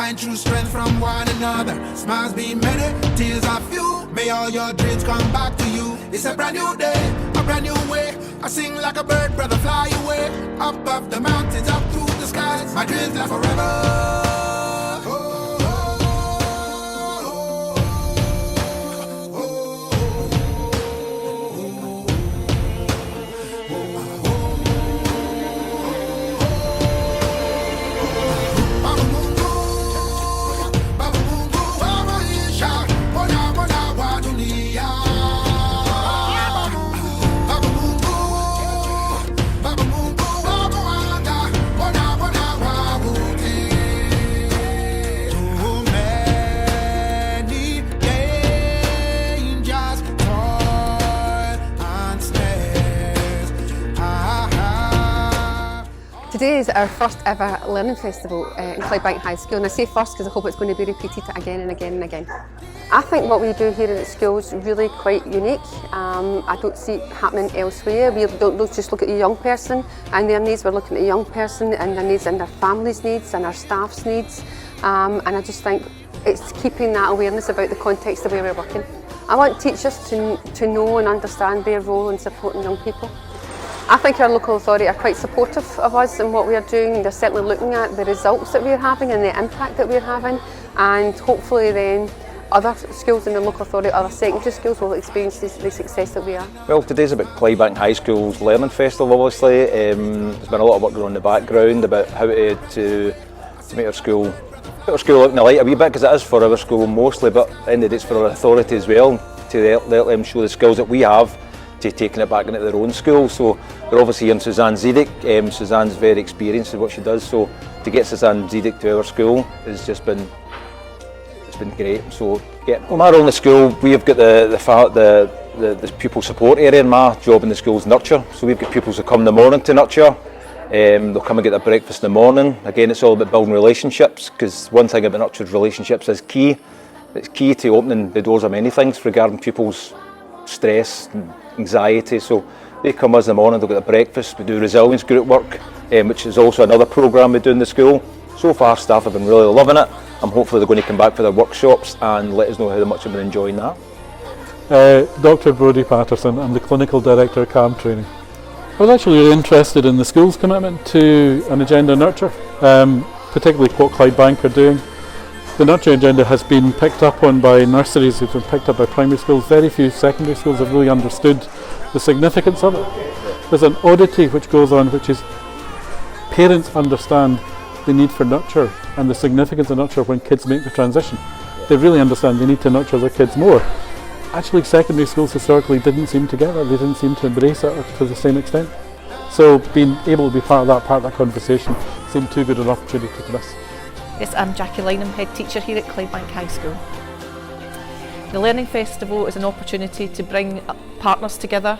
find true strength from one another. Smiles be many, tears are few. May all your dreams come back to you. It's a brand new day, a brand new way. I sing like a bird, brother, fly away. Up off the mountains, up through the skies. My dreams last forever. Today is our first ever Learning Festival in Clydebank High School, and I say first because I hope it's going to be repeated again and again and again. I think what we do here at school is really quite unique. I don't see it happening elsewhere. We don't just look at the young person and their needs, we're looking at the young person and their needs and their family's needs and our staff's needs. And I just think it's keeping that awareness about the context of where we're working. I want teachers to know and understand their role in supporting young people. I think our local authority are quite supportive of us and what we are doing. They're certainly looking at the results that we're having and the impact that we're having, and hopefully then other schools in the local authority, other secondary schools will experience the success that we are. Well, today's about Clydebank High School's Learning Festival, obviously. There's been a lot of work going on in the background about how to make our school out in the light a wee bit, because it is for our school mostly, but at the end of the day it's for our authority as well, to let them show the skills that we have to taking it back into their own school. So we're obviously hearing Suzanne Ziedick. Suzanne's very experienced in what she does, so to get Suzanne Ziedick to our school has just been great. So on my role in the school, we've got the pupil support area, and my job in the school is nurture. So we've got pupils who come in the morning to nurture. They'll come and get their breakfast in the morning. Again, it's all about building relationships, because one thing about nurtured relationships is key. It's key to opening the doors of many things regarding pupils' stress and anxiety. So they come us in the morning, they'll get their breakfast. We do resilience group work, which is also another programme we do in the school. So far staff have been really loving it. I'm hopefully they're going to come back for their workshops and let us know how much they've been enjoying that. Dr. Brodie Patterson, I'm the Clinical Director of CAM Training. I was actually really interested in the school's commitment to an agenda nurture, particularly what Clydebank are doing. The nurture agenda has been picked up on by nurseries, it's been picked up by primary schools. Very few secondary schools have really understood the significance of it. There's an oddity which goes on, which is parents understand the need for nurture and the significance of nurture when kids make the transition. They really understand they need to nurture their kids more. Actually, secondary schools historically didn't seem to get that. They didn't seem to embrace it to the same extent. So being able to be part of that conversation seemed too good an opportunity to miss. Yes, I'm Jackie Lynham, Head Teacher here at Clydebank High School. The Learning Festival is an opportunity to bring partners together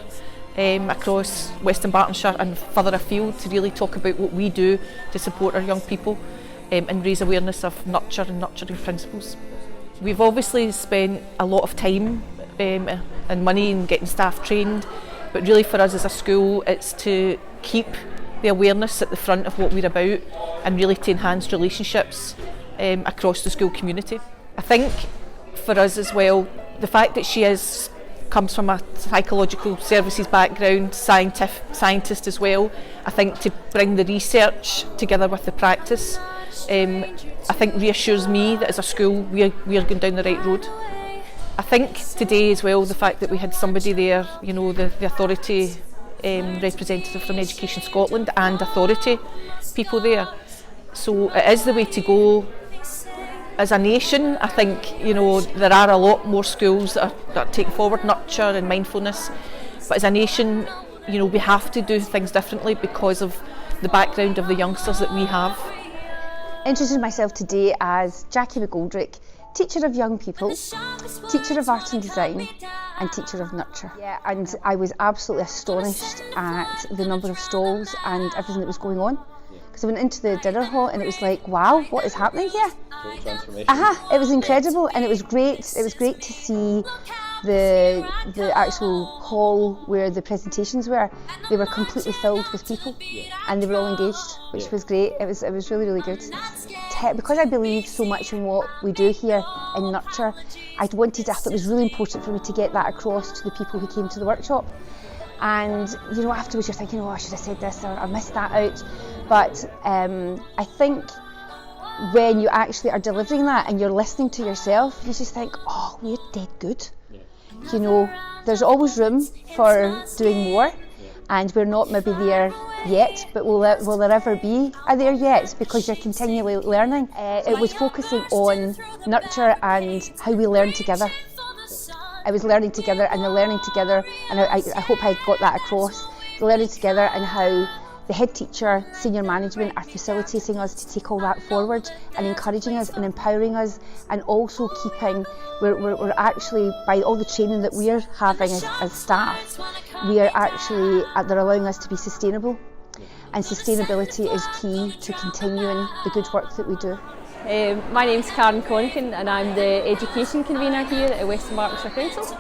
across Western Bartonshire and further afield to really talk about what we do to support our young people and raise awareness of nurture and nurturing principles. We've obviously spent a lot of time and money in getting staff trained, but really for us as a school it's to keep the awareness at the front of what we're about and really to enhance relationships across the school community. I think for us as well, the fact that she comes from a psychological services background, scientist as well, I think to bring the research together with the practice, I think reassures me that as a school we are going down the right road. I think today as well, the fact that we had somebody there, you know, the authority representative from Education Scotland and authority people there. So it is the way to go. As a nation, I think, you know, there are a lot more schools that are taking forward nurture and mindfulness, but as a nation, you know, we have to do things differently because of the background of the youngsters that we have. Introducing myself today as Jackie McGoldrick, teacher of young people, teacher of art and design, and teacher of nurture. Yeah, and I was absolutely astonished at the number of stalls and everything that was going on. Because I went into the dinner hall and it was like, wow, what is happening here? Total transformation. It was incredible, and it was great. It was great to see the actual hall where the presentations were. They were completely filled with people, and they were all engaged, which was great. It was really, really good. because I believe so much in what we do here in Nurture, I thought it was really important for me to get that across to the people who came to the workshop. And you know, afterwards you're thinking, oh, I should have said this or I missed that out. But I think when you actually are delivering that and you're listening to yourself, you just think, oh, we're dead good. You know, there's always room for doing more, and we're not maybe there yet, but will there ever be there yet? Because you're continually learning. It was focusing on nurture and how we learn together. I was learning together and the learning together, and I hope I got that across. The learning together and how the head teacher, senior management are facilitating us to take all that forward and encouraging us and empowering us, and also we're actually, by all the training that we're having as staff, we are actually, they're allowing us to be sustainable, and sustainability is key to continuing the good work that we do. My name's Karen Conkin and I'm the education convener here at Western Berkshire Council.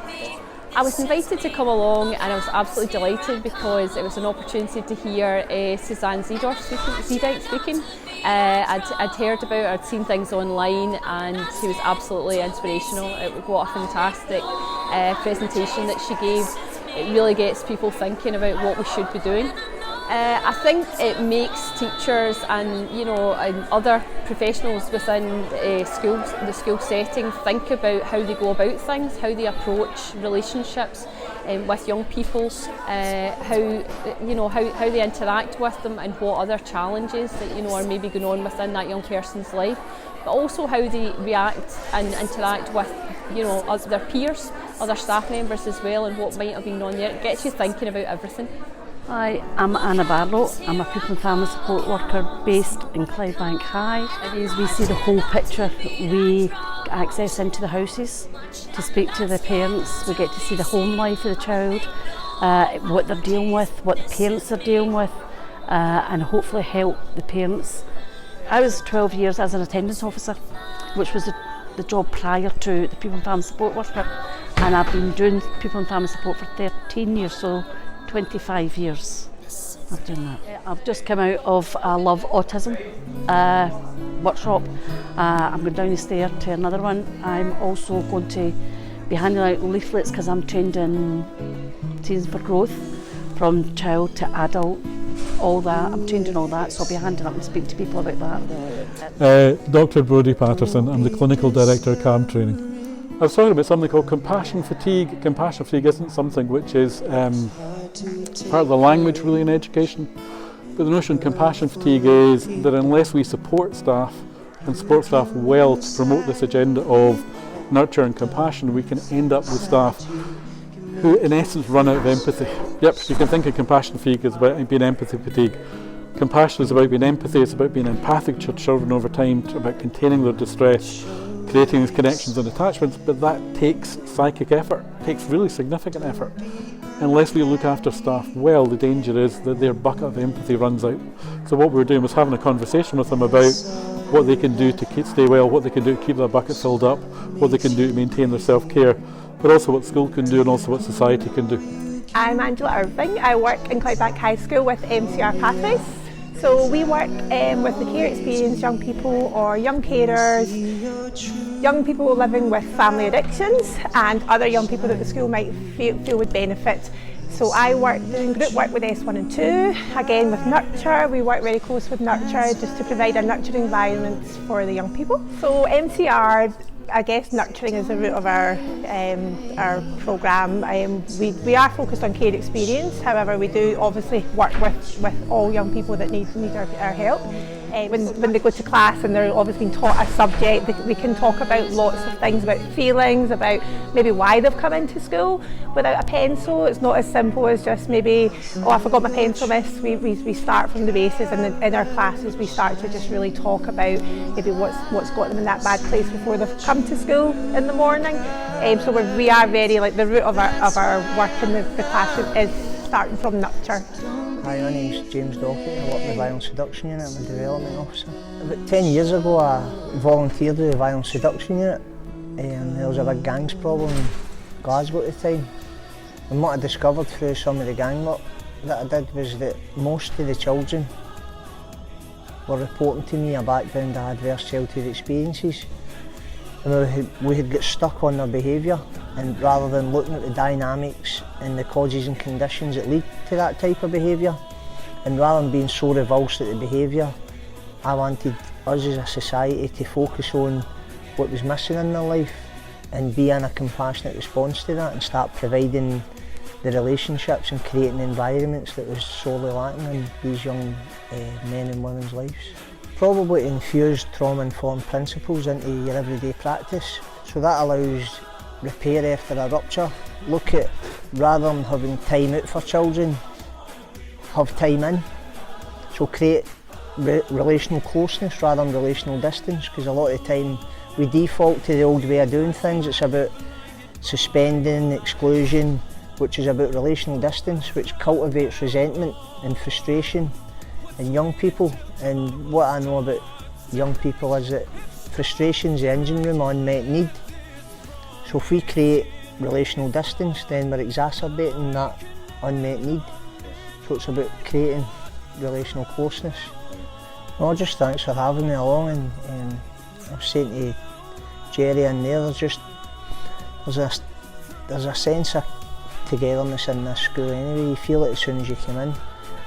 I was invited to come along and I was absolutely delighted because it was an opportunity to hear Suzanne Zeedijk speaking. I'd heard about her, I'd seen things online, and she was absolutely inspirational. What a fantastic presentation that she gave. It really gets people thinking about what we should be doing. I think it makes teachers and and other professionals within schools, the school setting, think about how they go about things, how they approach relationships with young people, how they interact with them, and what other challenges that are maybe going on within that young person's life, but also how they react and interact with their peers, other staff members as well, and what might have been on there. It gets you thinking about everything. Hi, I'm Anna Barlow. I'm a pupil and family support worker based in Clydebank High. As we see the whole picture, we access into the houses to speak to the parents. We get to see the home life of the child, what they're dealing with, what the parents are dealing with, and hopefully help the parents. I was 12 years as an attendance officer, which was the job prior to the pupil and family support worker, and I've been doing pupil and family support for 13 years, so 25 years I've done that. I've just come out of a Love Autism workshop. I'm going down the stair to another one. I'm also going to be handing out leaflets because I'm trained in Teens for Growth, from child to adult, all that. I'm trained in all that, so I'll be handing up and speak to people about that. Dr. Brodie Patterson, I'm the Clinical Director of CALM Training. I was talking about something called compassion fatigue. Compassion fatigue isn't something which is part of the language really in education, but the notion of compassion fatigue is that unless we support staff and support staff well to promote this agenda of nurture and compassion, we can end up with staff who in essence run out of empathy. Yep, you can think of compassion fatigue as about being empathy fatigue. Compassion is about being empathy, it's about being empathic to children over time, it's about containing their distress, creating these connections and attachments, but that takes psychic effort, takes really significant effort. Unless we look after staff well, the danger is that their bucket of empathy runs out. So what we were doing was having a conversation with them about what they can do to stay well, what they can do to keep their bucket filled up, what they can do to maintain their self-care, but also what school can do and also what society can do. I'm Angela Irving. I work in Clydebank High School with MCR Pathways. So we work with the care experienced young people or young carers, young people living with family addictions, and other young people that the school might feel would benefit. So I work doing group work with S1 and 2, again with Nurture. We work very close with Nurture just to provide a nurturing environment for the young people. So MCR, I guess nurturing is the root of our programme. We are focused on care experience, however we do obviously work with all young people that need our help. When they go to class and they're obviously being taught a subject, we can talk about lots of things, about feelings, about maybe why they've come into school without a pencil. It's not as simple as just maybe, oh, I forgot my pencil, miss. We start from the basis, and in our classes we start to just really talk about maybe what's got them in that bad place before they've come to school in the morning. So we are very, the root of our work in the classroom is starting from Nurture. Hi, my name's James Doherty. I work in the Violence Reduction Unit. I'm a development officer. About 10 years ago I volunteered with the Violence Reduction Unit. There was a big gangs problem in Glasgow at the time. And what I discovered through some of the gang work that I did was that most of the children were reporting to me a background of adverse childhood experiences, and we had got stuck on their behaviour, and rather than looking at the dynamics and the causes and conditions that lead to that type of behaviour, and rather than being so revulsed at the behaviour, I wanted us as a society to focus on what was missing in their life and be in a compassionate response to that and start providing the relationships and creating environments that was sorely lacking in these young men and women's lives. Probably to infuse trauma-informed principles into your everyday practice, so that allows repair after a rupture. Look at, rather than having time out for children, have time in. So create relational closeness rather than relational distance, because a lot of the time we default to the old way of doing things. It's about suspending, exclusion, which is about relational distance, which cultivates resentment and frustration in young people. And what I know about young people is that frustration is the engine room of unmet need. So if we create relational distance, then we're exacerbating that unmet need. So it's about creating relational closeness. No, just thanks for having me along, and I was saying to Jerry in there, there's a sense of togetherness in this school anyway. You feel it as soon as you come in,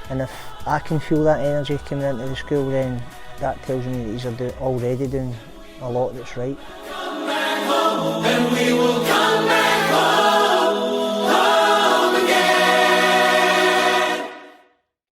and if I can feel that energy coming into the school, then that tells me that he's already doing a lot that's right. Come back home and we will